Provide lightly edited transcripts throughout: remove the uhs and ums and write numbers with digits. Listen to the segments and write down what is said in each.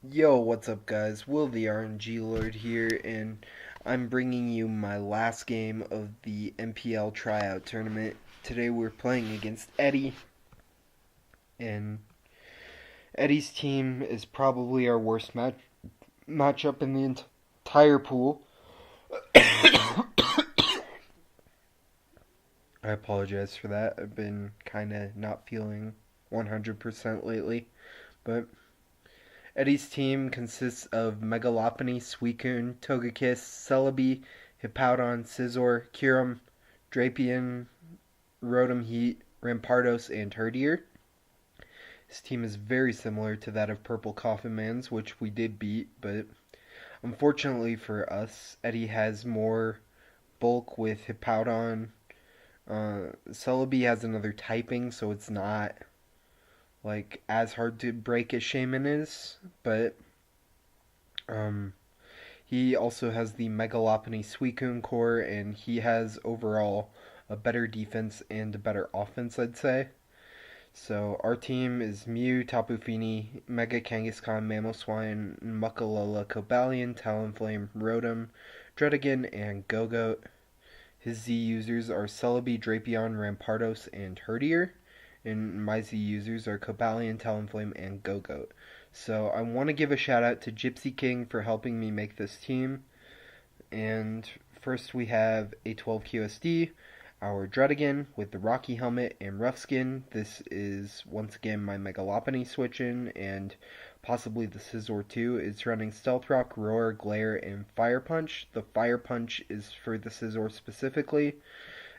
Yo, what's up, guys? Will the RNG Lord here, and I'm bringing you my last game of the NPL Tryout tournament. Today we're playing against Eddie, and Eddie's team is probably our worst matchup in the entire pool. I apologize for that. I've been kind of not feeling 100% lately, but Eddie's team consists of Megalopony, Suicune, Togekiss, Celebi, Hippowdon, Scizor, Kyurem, Drapion, Rotom Heat, Rampardos, and Herdier. His team is very similar to that of Purple Coffin Man's, which we did beat, but unfortunately for us, Eddie has more bulk with Hippowdon. Celebi has another typing, so it's not like as hard to break as Shaman is, but um, he also has the Megalopony Suicune core, and he has overall a better defense and a better offense, I'd say. So our team is Mew, Tapu Fini, Mega Kangaskhan, Mamoswine, Muckalola, Cobalion, Talonflame, Rotom, Dredigan, and Gogoat. His Z users are Celebi, Drapion, Rampardos, and Herdier. And my Z users are Cobalion, Talonflame, and Gogoat. So I want to give a shout out to Gypsy King for helping me make this team. And first we have a 12 QSD, our Dredigan with the Rocky Helmet and Rough Skin. This is once again my Megalopony switch in, and possibly the Scizor too. It's running Stealth Rock, Roar, Glare, and Fire Punch. The Fire Punch is for the Scizor specifically.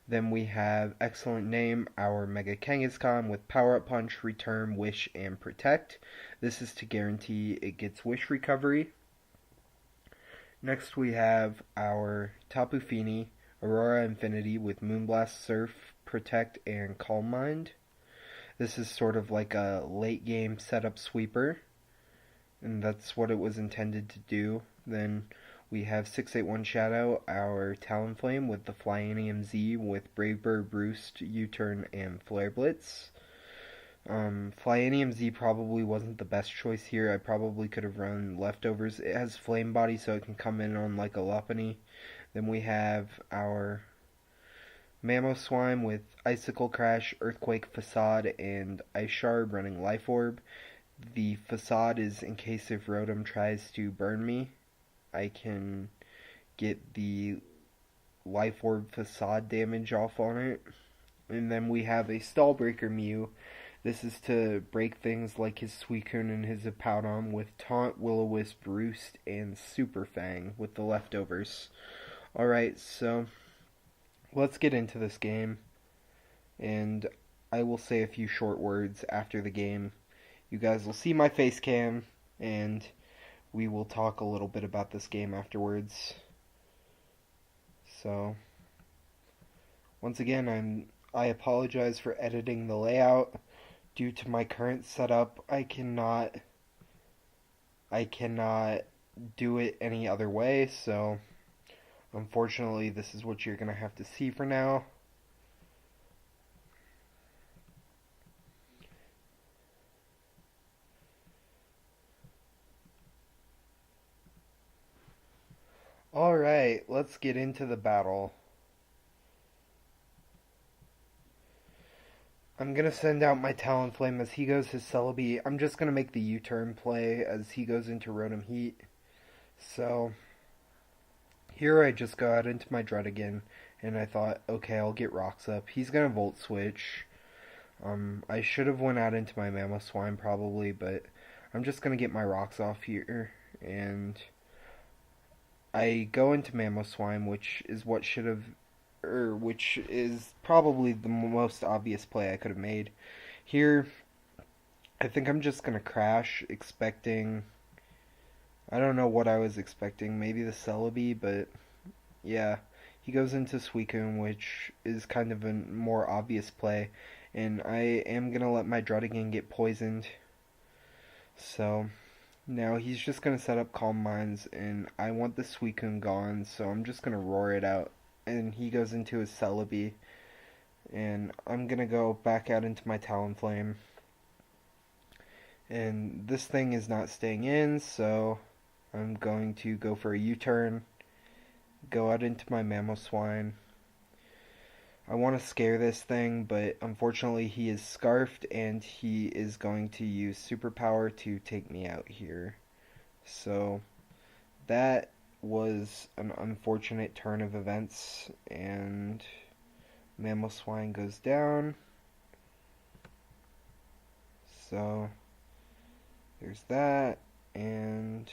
Then we have Excellent Name, our Mega Kangaskhan with Power Up Punch, Return, Wish, and Protect. This is to guarantee it gets Wish recovery. Next we have our Tapu Fini, Aurora Infinity with Moonblast, Surf, Protect, and Calm Mind. This is sort of like a late game setup sweeper, and that's what it was intended to do. Then we have 681 Shadow, our Talonflame with the Flyanium Z with Brave Bird, Roost, U-Turn, and Flare Blitz. Flyanium Z probably wasn't the best choice here. I probably could have run Leftovers. It has Flame Body, so it can come in on like a Lopunny. Then we have our Mamoswine with Icicle Crash, Earthquake, Facade, and Ice Shard running Life Orb. The Facade is in case if Rotom tries to burn me, I can get the Life Orb Facade damage off on it. And then we have a Stallbreaker Mew. This is to break things like his Suicune and his Hippowdon with Taunt, Will-O-Wisp, Roost, and Super Fang with the leftovers. Alright, so let's get into this game, and I will say a few short words after the game. You guys will see my face cam, and we will talk a little bit about this game afterwards. So, once again, I apologize for editing the layout. Due to my current setup, I cannot do it any other way, so unfortunately this is what you're going to have to see for now. Alright, let's get into the battle. I'm going to send out my Talonflame as he goes his Celebi. I'm just going to make the U-turn play as he goes into Rotom Heat. So, here I just got into my Dredigan, and I thought, okay, I'll get Rocks up. He's going to Volt Switch. I should have went out into my Mamoswine probably, but I'm just going to get my Rocks off here. And I go into Mamoswine, which is what should have, which is probably the most obvious play I could have made. Here, I think I'm just gonna crash, expecting. I don't know what I was expecting. Maybe the Celebi, but yeah, he goes into Suicune, which is kind of a more obvious play, and I am gonna let my Dredigan get poisoned. So now he's just gonna set up Calm Minds, and I want the Suicune gone, so I'm just gonna roar it out. And he goes into his Celebi, and I'm gonna go back out into my Talonflame. And this thing is not staying in, so I'm going to go for a U-turn, go out into my Mamoswine. I want to scare this thing, but unfortunately he is scarfed and he is going to use superpower to take me out here. So that was an unfortunate turn of events, and Mamoswine goes down. So there's that, and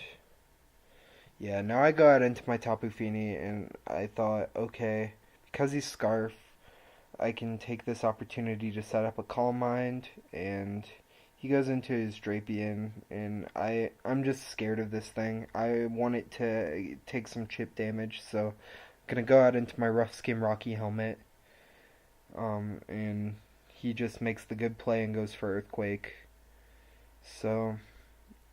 yeah, now I go out into my Tapu Fini, and I thought, okay, because he's Scarf, I can take this opportunity to set up a Calm Mind, and he goes into his Drapion, and I'm just scared of this thing. I want it to take some chip damage, so I'm gonna go out into my Rough Skin Rocky Helmet, and he just makes the good play and goes for Earthquake. So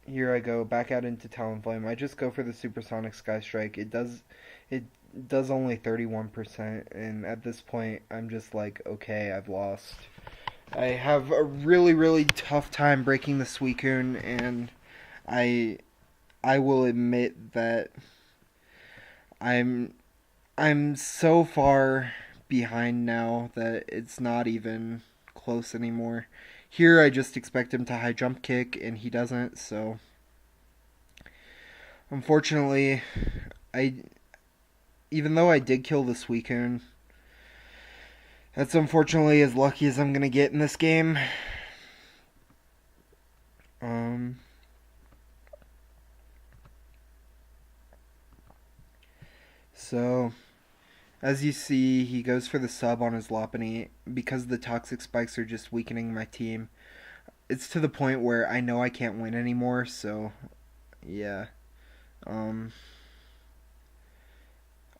here I go back out into Talonflame. I just go for the Supersonic Sky Strike. It does only 31%, and at this point I'm just like, okay, I've lost. I have a really, really tough time breaking the Suicune, and I I will admit that I'm I'm so far behind now that it's not even close anymore. Here I just expect him to high jump kick, and he doesn't, so unfortunately I even though I did kill the Suicune, that's unfortunately as lucky as I'm gonna get in this game. Um, so as you see, he goes for the sub on his Lopunny because the toxic spikes are just weakening my team. It's to the point where I know I can't win anymore. So yeah, um,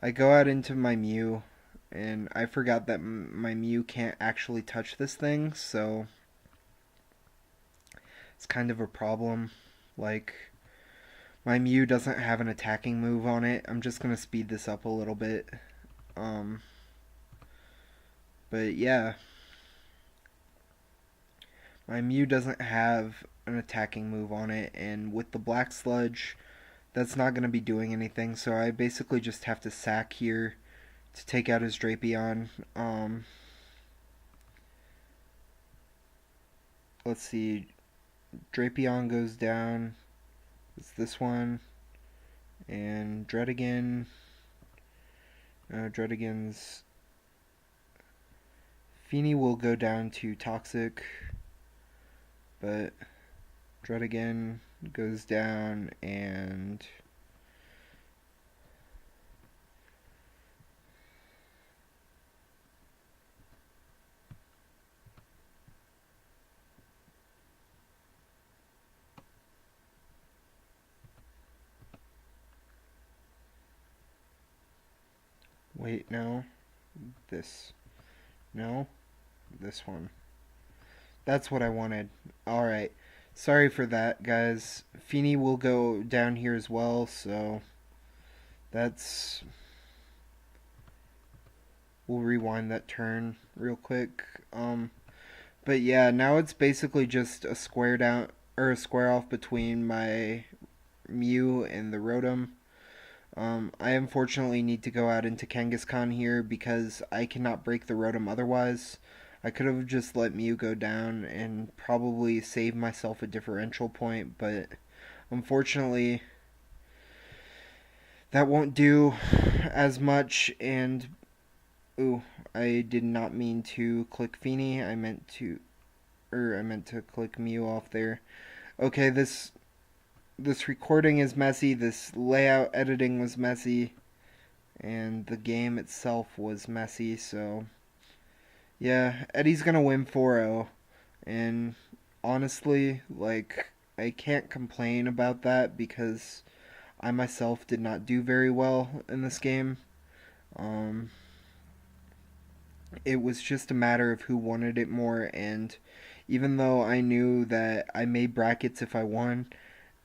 I go out into my Mew, and I forgot that my Mew can't actually touch this thing, so it's kind of a problem. Like, my Mew doesn't have an attacking move on it. I'm just gonna speed this up a little bit. Um, but yeah, my Mew doesn't have an attacking move on it, and with the Black Sludge, that's not gonna be doing anything. So I basically just have to sack here to take out his Drapion. Let's see, Drapion goes down. It's this one, and Dredigan. Dredigan's Fini will go down to Toxic, but Dredigan goes down, and wait, no, this, no, this one. That's what I wanted. Alright. Sorry for that, guys. Fini will go down here as well, so that's... We'll rewind that turn real quick. But yeah, now it's basically just a square down, or a square off between my Mew and the Rotom. I unfortunately need to go out into Kangaskhan here because I cannot break the Rotom otherwise. I could have just let Mew go down and probably saved myself a differential point, but unfortunately that won't do as much. And ooh, I did not mean to click Fini. I meant to click Mew off there. Okay, this recording is messy, this layout editing was messy, and the game itself was messy, so yeah, Eddie's gonna win 4-0, and honestly, like, I can't complain about that because I myself did not do very well in this game. Um, it was just a matter of who wanted it more, and even though I knew that I made brackets if I won,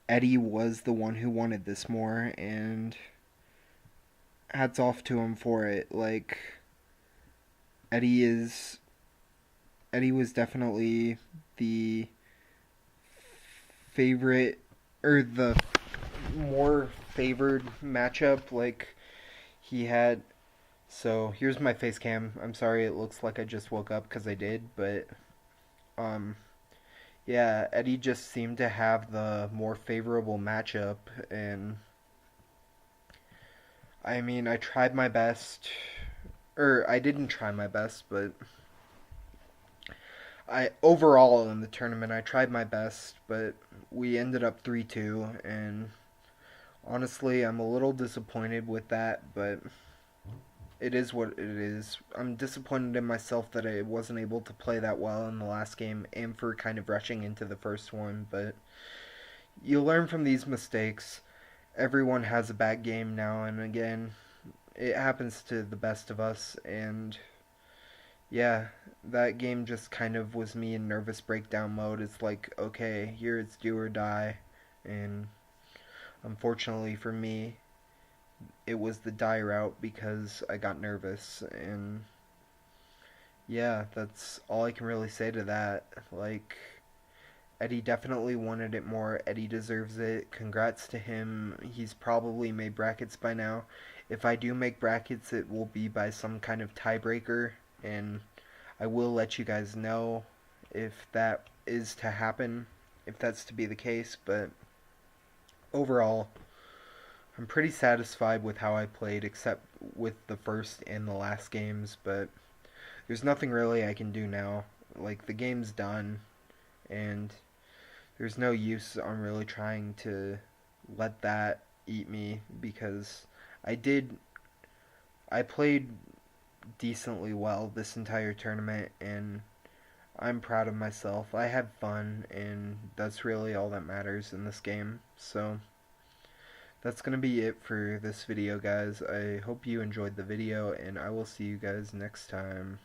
Eddie was the one who wanted this more, and hats off to him for it. Like, Eddie is Eddie was definitely the favorite, or the more favored matchup, like, he had. So here's my face cam. I'm sorry it looks like I just woke up, because I did, but um yeah, Eddie just seemed to have the more favorable matchup, and I mean, I tried my best, or I didn't try my best, but I overall in the tournament I tried my best, but we ended up 3-2, and honestly, I'm a little disappointed with that, but it is what it is. I'm disappointed in myself that I wasn't able to play that well in the last game and for kind of rushing into the first one, but you learn from these mistakes. Everyone has a bad game now and again. It happens to the best of us, and yeah, that game just kind of was me in nervous breakdown mode. It's like, okay, here it's do or die, and unfortunately for me, it was the die route because I got nervous, and yeah, that's all I can really say to that. Like, Eddie definitely wanted it more. Eddie deserves it. Congrats to him. He's probably made brackets by now. If I do make brackets, it will be by some kind of tiebreaker, and I will let you guys know if that is to happen, if that's to be the case, but overall, I'm pretty satisfied with how I played, except with the first and the last games, but there's nothing really I can do now. Like, the game's done, and there's no use on really trying to let that eat me, because I did I played decently well this entire tournament, and I'm proud of myself. I had fun, and that's really all that matters in this game. So that's going to be it for this video, guys. I hope you enjoyed the video, and I will see you guys next time.